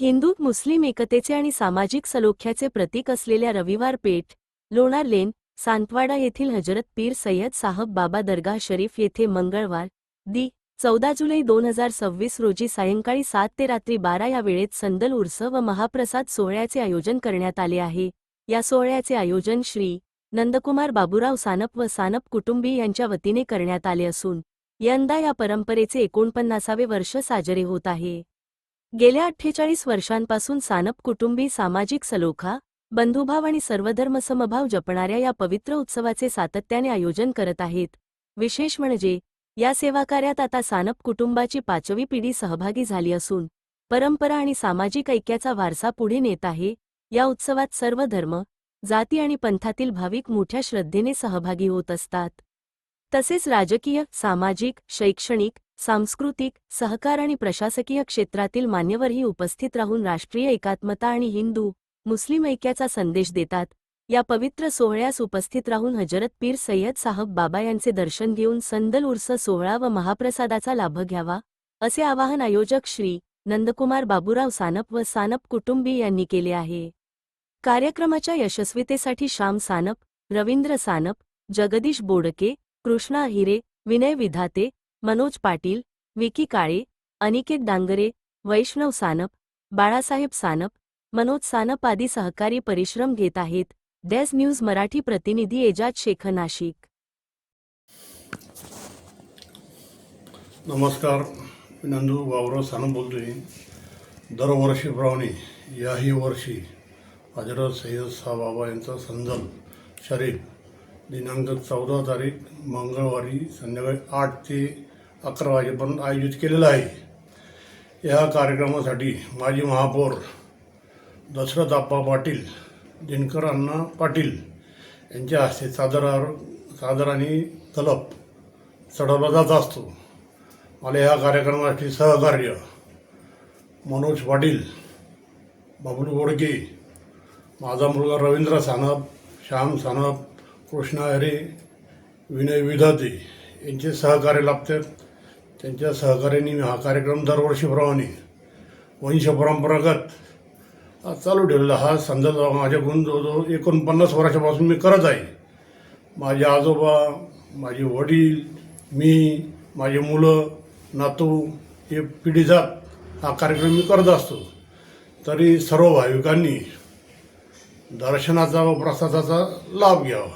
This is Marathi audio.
हिंदू मुस्लिम एकतेचे आणि सामाजिक सलोख्याचे प्रतीक असलेल्या रविवार पेठ, लोणार लेन, सांतवाडा येथील हजरत पीर सय्यद साहब बाबा दरगाह शरीफ येथे मंगळवार, दि. 14 जुलै 2026 रोजी सायंकाळी 7 ते रात्री 12 या वेळेत संदल उर्स व महाप्रसाद सोहळ्याचे आयोजन करण्यात आले आहे. या सोहळ्याचे आयोजन श्री नंदकुमार बाबूराव सानप व सानप कुटुंबी यांच्या वतीने करण्यात आले असून यंदा या परंपरेचे 49वे वर्ष साजरे होत आहे. गेल्या 48 वर्षांपासून सानप कुटुंबी सामाजिक सलोखा, बंधुभाव आणि सर्वधर्मसमभाव जपणाऱ्या या पवित्र उत्सवाचे सातत्याने आयोजन करत आहेत. विशेष म्हणजे या सेवाकार्यात आता सानप कुटुंबाची 5वी पिढी सहभागी झाली असून परंपरा आणि सामाजिक ऐक्याचा वारसा पुढे नेत आहे. या उत्सवात सर्व धर्म, जाती आणि पंथातील भाविक मोठ्या श्रद्धेने सहभागी होत असतात. तसेच राजकीय, सामाजिक, शैक्षणिक, सांस्कृतिक, सहकार आणि प्रशासकीय क्षेत्रातील मान्यवरही उपस्थित राहून राष्ट्रीय एकात्मता आणि हिंदू मुस्लिम ऐक्याचा संदेश देतात. या पवित्र सोहळ्यास उपस्थित राहून हजरत पीर सय्यद साहब बाबा यांचे दर्शन घेऊन संदल उर्स सोहळा व महाप्रसादाचा लाभ घ्यावा, असे आवाहन आयोजक श्री नंदकुमार बाबूराव सानप व सानप कुटुंबी यांनी केले आहे. कार्यक्रमाच्या यशस्वीतेसाठी श्याम सानप, रवींद्र सानप, जगदीश बोडके, कृष्णा हिरे, विनय विधाते, मनोज पाटील, विकी काळे, अनिकेत डांगरे, वैष्णव सानप, बाळासाहेब सानप, मनोज सानप आदी सहकारी परिश्रम घेत आहेत. डेज न्यूज मराठी प्रतिनिधी एजाज शेख, नाशिक. नमस्कार, मी नंदू बाबूराव सानप बोलतोय. दरवर्षीप्रमाणे याही वर्षी हजरत सय्यद साहब बाबा यांचा संदल शरीफ दिनांक 14 तारीख मंगळवारी संध्याकाळी 8 ते 11 वाजेपर्यंत आयोजित केलेला आहे. या कार्यक्रमासाठी माजी महापौर दशरथ आप्पा पाटील, दिनकर अण्णा पाटील यांच्या हस्ते सादर आणि तलप चढवला जात असतो. मला ह्या कार्यक्रमासाठी सहकार्य मनोज पाटील, बाबुल बोडके, माझा मुलगा रवींद्र सानप, श्याम सानप, कृष्णा हरे, विनय विधाते यांचे सहकार्य लाभतात. त्यांच्या सहकार्याने मी हा कार्यक्रम दरवर्षीप्रमाणे वंशपरंपरागत चालू ठेवलेला. हा संदल माझ्याकडून जवळजवळ 49 वर्षापासून मी करत आहे. माझे आजोबा, माझे वडील, मी, माझे मुलं, नातू हे पिढीजात हा कार्यक्रम मी करत असतो. तरी सर्व भाविकांनी दर्शनाचा व प्रसादाचा लाभ घ्यावा.